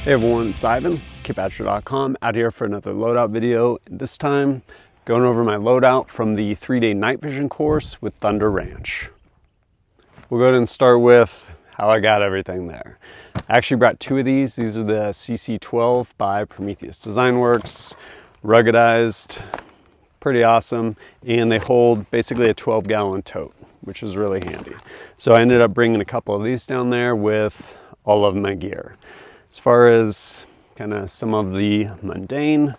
Hey everyone, it's Ivan, KitBatcher.com, out here for another loadout video. And this time, going over my loadout from the 3-day night vision course with Thunder Ranch. We'll go ahead and start with how I got everything there. I actually brought two of these. These are the CC12 by Prometheus Design Works, ruggedized, pretty awesome, and they hold basically a 12-gallon tote, which is really handy. So I ended up bringing a couple of these down there with all of my gear. As far as kind of some of the mundane,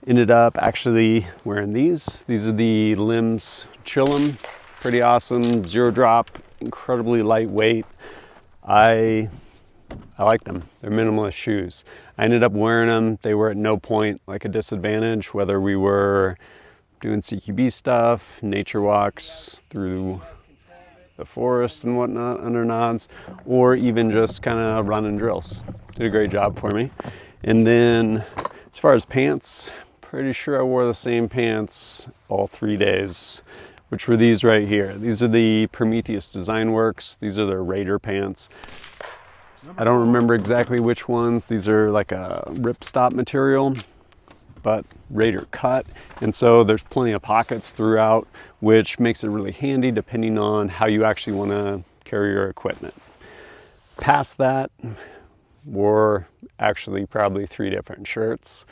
ended up actually wearing these. These are the Lems Chillum, pretty awesome, zero drop, incredibly lightweight. I like them. They're minimalist shoes. I ended up wearing them. They were at no point like a disadvantage, whether we were doing CQB stuff, nature walks through the forest and whatnot under nods, or even just kind of running drills. Did a great job for me. And then as far as pants, pretty sure I wore the same pants all 3 days, which were these right here. These are the Prometheus Design Works. These are their Raider Pants. I don't remember exactly which ones. These are like a ripstop material, but Raider cut, and so there's plenty of pockets throughout, which makes it really handy depending on how you actually want to carry your equipment. Past that, wore actually probably 3 different shirts,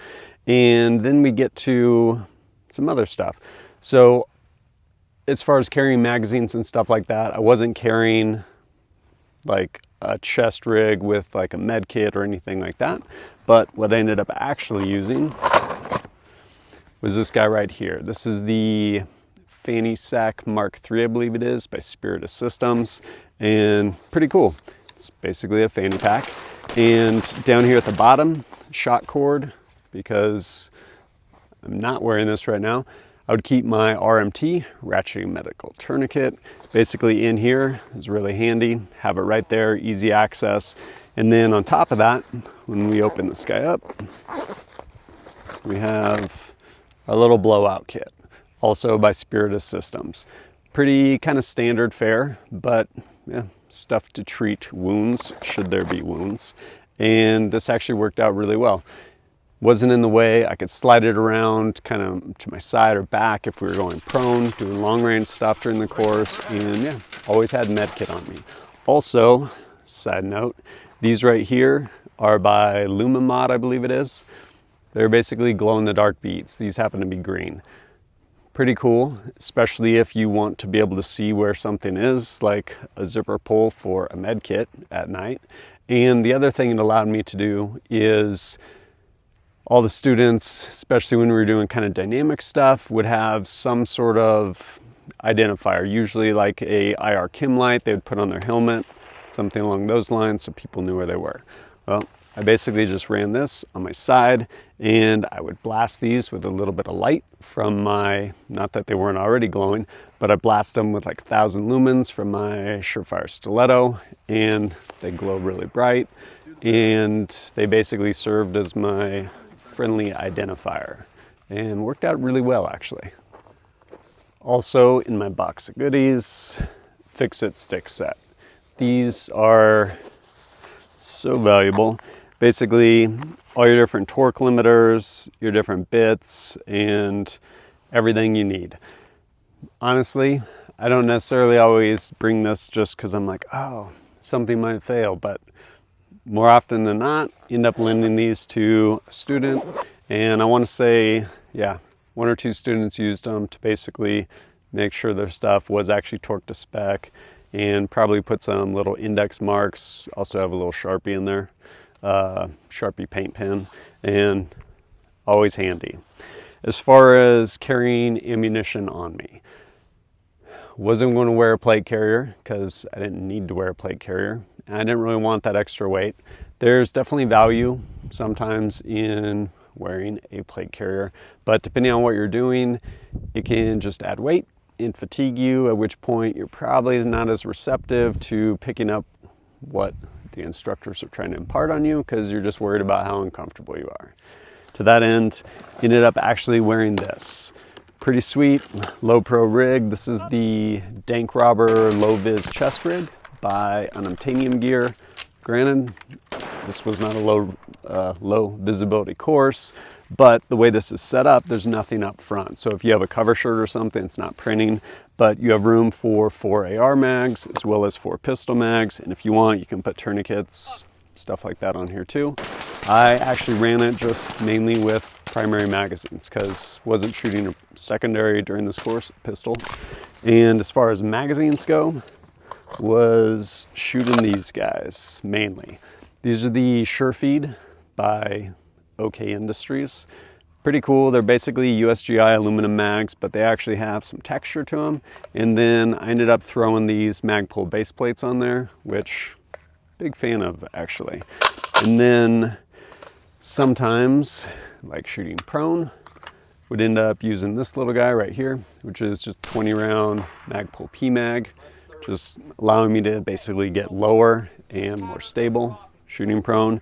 and then we get to some other stuff. So as far as carrying magazines and stuff like that, I wasn't carrying like a chest rig with like a med kit or anything like that, but what I ended up actually using was this guy right here. This is the Fanny Sack Mark III, I believe it is, by Spiritus Systems, and pretty cool. It's basically a fanny pack. And down here at the bottom, shot cord, because I'm not wearing this right now, I would keep my RMT, Ratcheting Medical Tourniquet, basically in here. It's really handy, have it right there, easy access. And then on top of that, when we open this guy up, we have a little blowout kit, also by Spiritus Systems. Pretty kind of standard fare, but yeah, stuff to treat wounds, should there be wounds. And this actually worked out really well. Wasn't in the way. I could slide it around kind of to my side or back if we were going prone, doing long range stuff during the course. And yeah, always had med kit on me. Also, side note, these right here are by Lumimod, I believe it is. They're basically glow-in-the-dark beads. These happen to be green. Pretty cool, especially if you want to be able to see where something is, like a zipper pull for a med kit at night. And the other thing it allowed me to do is all the students, especially when we were doing kind of dynamic stuff, would have some sort of identifier, usually like a IR chem light they would put on their helmet, something along those lines, so people knew where they were. Well, I basically just ran this on my side, and I would blast these with a little bit of light from my, not that they weren't already glowing, but I blast them with like 1,000 lumens from my SureFire stiletto, and they glow really bright, and they basically served as my friendly identifier, and worked out really well actually. Also in my box of goodies, Fix-It stick set. These are so valuable. Basically, all your different torque limiters, your different bits, and everything you need. Honestly, I don't necessarily always bring this just because I'm like, oh, something might fail, but more often than not, end up lending these to a student, and I want to say, yeah, 1 or 2 students used them to basically make sure their stuff was actually torqued to spec, and probably put some little index marks. Also have a little Sharpie in there. Sharpie paint pen, and always handy. As far as carrying ammunition on me, wasn't going to wear a plate carrier because I didn't need to wear a plate carrier, and I didn't really want that extra weight. There's definitely value sometimes in wearing a plate carrier, but depending on what you're doing, it can just add weight and fatigue you, at which point you're probably not as receptive to picking up what the instructors are trying to impart on you, because you're just worried about how uncomfortable you are. To that end, ended up actually wearing this. Pretty sweet, low pro rig. This is the Dank Robber Low Vis chest rig by Unobtanium gear. Granted, this was not a low visibility course, but the way this is set up, there's nothing up front. So if you have a cover shirt or something, it's not printing, but you have room for 4 AR mags as well as 4 pistol mags. And if you want, you can put tourniquets, stuff like that on here too. I actually ran it just mainly with primary magazines because wasn't shooting a secondary during this course, pistol. And as far as magazines go, was shooting these guys mainly. These are the SureFeed by OK Industries. Pretty cool. They're basically USGI aluminum mags, but they actually have some texture to them. And then I ended up throwing these Magpul base plates on there, which big fan of actually. And then sometimes, like shooting prone, would end up using this little guy right here, which is just 20 round Magpul PMag, just allowing me to basically get lower and more stable shooting prone.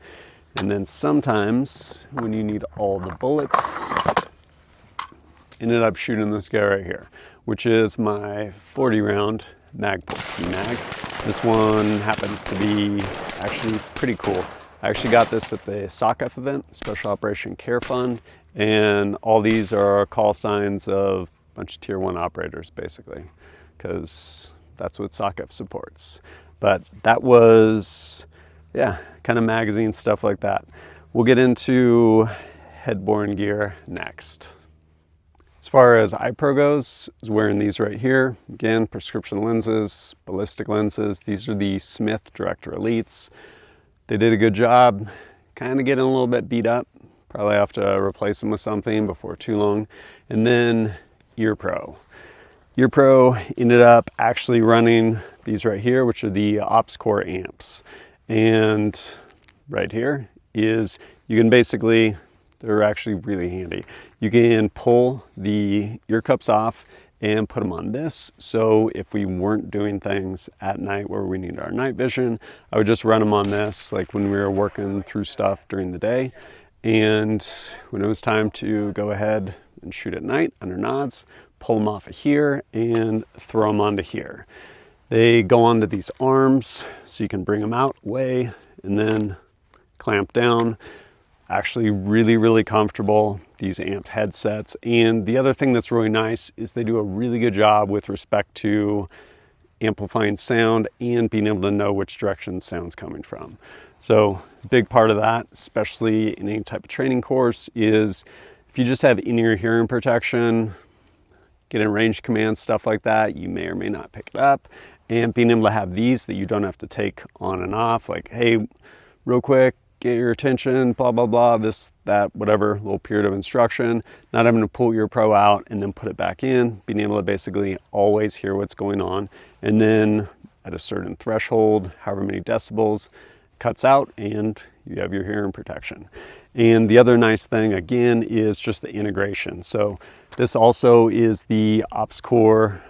And then sometimes when you need all the bullets, ended up shooting this guy right here, which is my 40 round Magpul PMag. This one happens to be actually pretty cool. I actually got this at the SOCF event, Special Operation Care Fund, and all these are call signs of a bunch of tier 1 operators basically, because that's what SOCF supports. But that was, yeah, kind of magazine stuff like that. We'll get into headborne gear next. As far as eye pro goes, I was wearing these right here. Again, prescription lenses, ballistic lenses. These are the Smith Director Elites. They did a good job, kind of getting a little bit beat up. Probably have to replace them with something before too long. And then Ear Pro. Ear Pro ended up actually running these right here, which are the Ops Core amps. And right here is, you can basically, they're actually really handy. You can pull the ear cups off and put them on this. So if we weren't doing things at night where we need our night vision, I would just run them on this, like when we were working through stuff during the day. And when it was time to go ahead and shoot at night under nods, pull them off of here and throw them onto here. They go onto these arms, so you can bring them out way and then clamp down. Actually really comfortable, these amped headsets. And the other thing that's really nice is they do a really good job with respect to amplifying sound and being able to know which direction sound's coming from. So big part of that, especially in any type of training course, is if you just have in-ear hearing protection, getting range commands, stuff like that, you may or may not pick it up. And being able to have these that you don't have to take on and off, like, hey, real quick, get your attention, blah, blah, blah, this, that, whatever, little period of instruction, not having to pull your pro out and then put it back in, being able to basically always hear what's going on. And then at a certain threshold, however many decibels, cuts out and you have your hearing protection. And the other nice thing, again, is just the integration. So this also is the Ops Core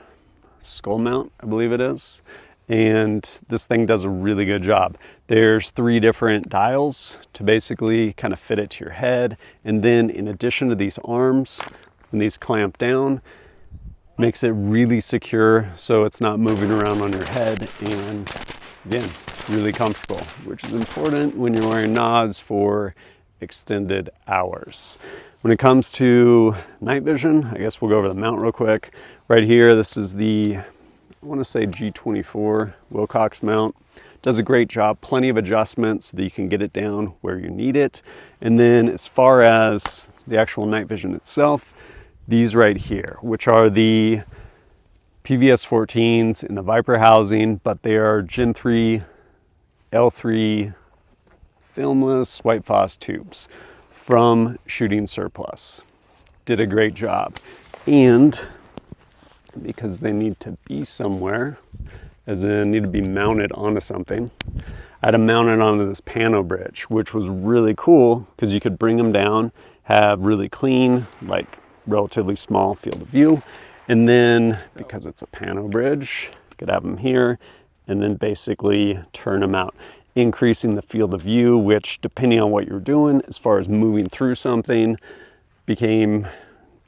skull mount, I believe it is. And this thing does a really good job. There's 3 different dials to basically kind of fit it to your head. And then in addition to these arms, when these clamp down, makes it really secure so it's not moving around on your head. And again, really comfortable, which is important when you're wearing nods for extended hours. When it comes to night vision, I guess we'll go over the mount real quick. Right here, this is the, I want to say G23 Wilcox mount. Does a great job, plenty of adjustments so that you can get it down where you need it. And then as far as the actual night vision itself, these right here, which are the PVS-14s in the Viper housing, but they are Gen 3 L3 filmless white phos tubes from Shooting Surplus. Did a great job. And because they need to be somewhere, as in need to be mounted onto something, I had to mount it onto this Panobridge, which was really cool because you could bring them down, have really clean, like relatively small field of view. And then because it's a Panobridge, you could have them here and then basically turn them out, increasing the field of view, which depending on what you're doing, as far as moving through something, became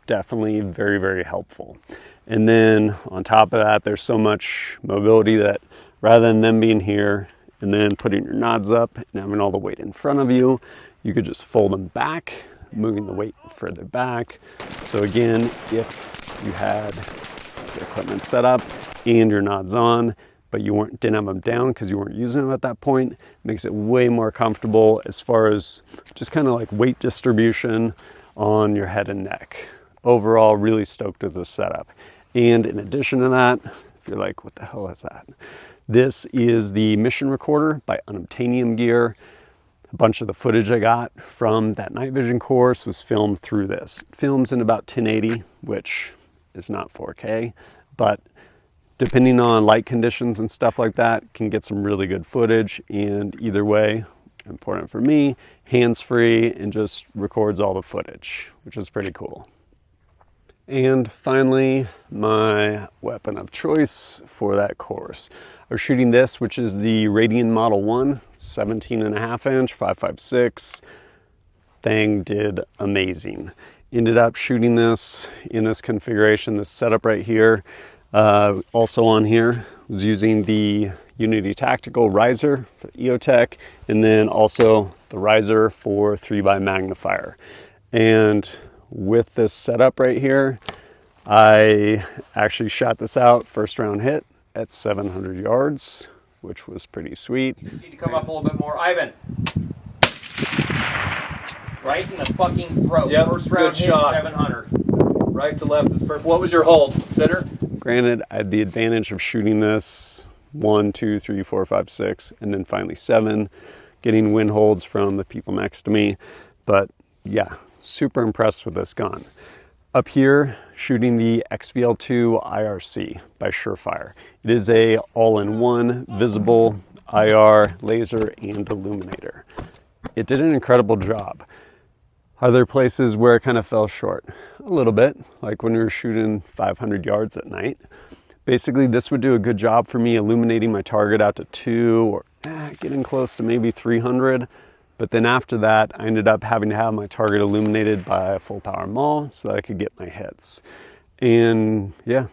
definitely very helpful. And then on top of that, there's so much mobility that rather than them being here and then putting your nods up and having all the weight in front of you. You could just fold them back, moving the weight further back. So again, if you had the equipment set up and your nods on, but you didn't have them down because you weren't using them at that point, it makes it way more comfortable as far as just kind of like weight distribution on your head and neck. Overall, really stoked with this setup. And in addition to that, if you're like, what the hell is that? This is the mission recorder by Unobtanium gear. A bunch of the footage I got from that night vision course was filmed through this. It films in about 1080, which is not 4K, but depending on light conditions and stuff like that, can get some really good footage. And either way, important for me, hands-free and just records all the footage, which is pretty cool. And finally, my weapon of choice for that course. I was shooting this, which is the Radian Model 1, 17.5 inch, 5.56. Thing did amazing. Ended up shooting this in this configuration, this setup right here. Also on here, was using the Unity Tactical riser for EOTech, and then also the riser for 3x Magnifier. And with this setup right here, I actually shot this out first round hit at 700 yards, which was pretty sweet. You just need to come up a little bit more. Ivan. Right in the fucking throat. Yep, first round good hit, shot. 700. Right to left is perfect. What was your hold? Center? Granted, I had the advantage of shooting this 1, 2, 3, 4, 5, 6, and then finally 7, getting wind holds from the people next to me. But yeah, super impressed with this gun. Up here, shooting the XVL2-IRC by SureFire. It is a all-in-one visible IR, laser, and illuminator. It did an incredible job. Are there places where it kind of fell short? A little bit, like when we were shooting 500 yards at night. Basically, this would do a good job for me illuminating my target out to 2 or getting close to maybe 300. But then after that, I ended up having to have my target illuminated by a full power maul so that I could get my hits. And yeah,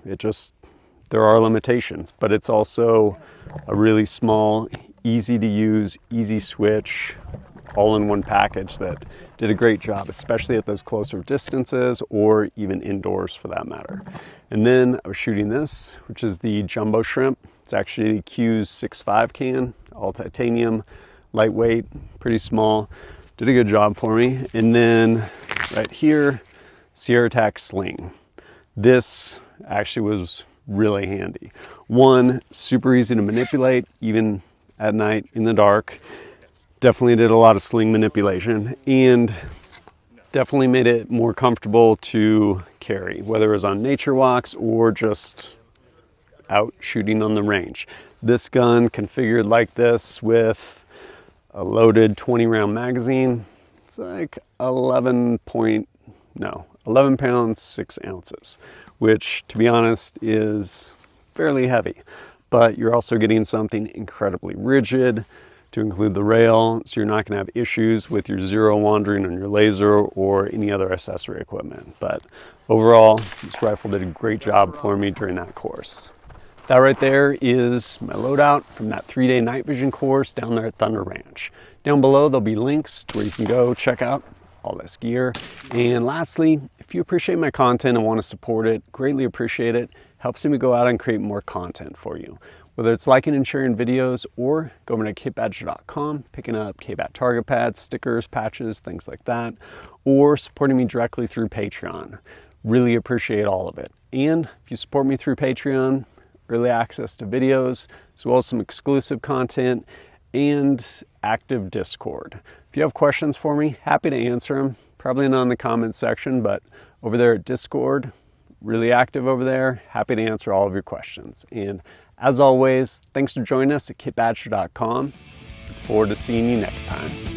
there are limitations, but it's also a really small, easy to use, easy switch, all-in-one package that did a great job, especially at those closer distances or even indoors for that matter. And then I was shooting this, which is the Jumbo Shrimp. It's actually Q's 6.5 can, all titanium, lightweight, pretty small. Did a good job for me. And then right here, SierraTac Sling. This actually was really handy. One, super easy to manipulate, even at night in the dark. Definitely did a lot of sling manipulation and definitely made it more comfortable to carry, whether it was on nature walks or just out shooting on the range. This gun configured like this with a loaded 20 round magazine. It's like 11 pounds, 6 ounces, which to be honest is fairly heavy, but you're also getting something incredibly rigid to include the rail, so you're not going to have issues with your zero wandering on your laser or any other accessory equipment. But overall, this rifle did a great job for me during that course. That right there is my loadout from that 3-day night vision course down there at Thunder Ranch. Down below, there'll be links to where you can go check out all this gear. And lastly, if you appreciate my content and want to support it, greatly appreciate it. Helps me go out and create more content for you. Whether it's liking and sharing videos or going to kitbadger.com, picking up KBAT target pads, stickers, patches, things like that, or supporting me directly through Patreon. Really appreciate all of it. And if you support me through Patreon, early access to videos, as well as some exclusive content and active Discord. If you have questions for me, happy to answer them. Probably not in the comments section, but over there at Discord, really active over there. Happy to answer all of your questions. And as always, thanks for joining us at kitbadger.com. Look forward to seeing you next time.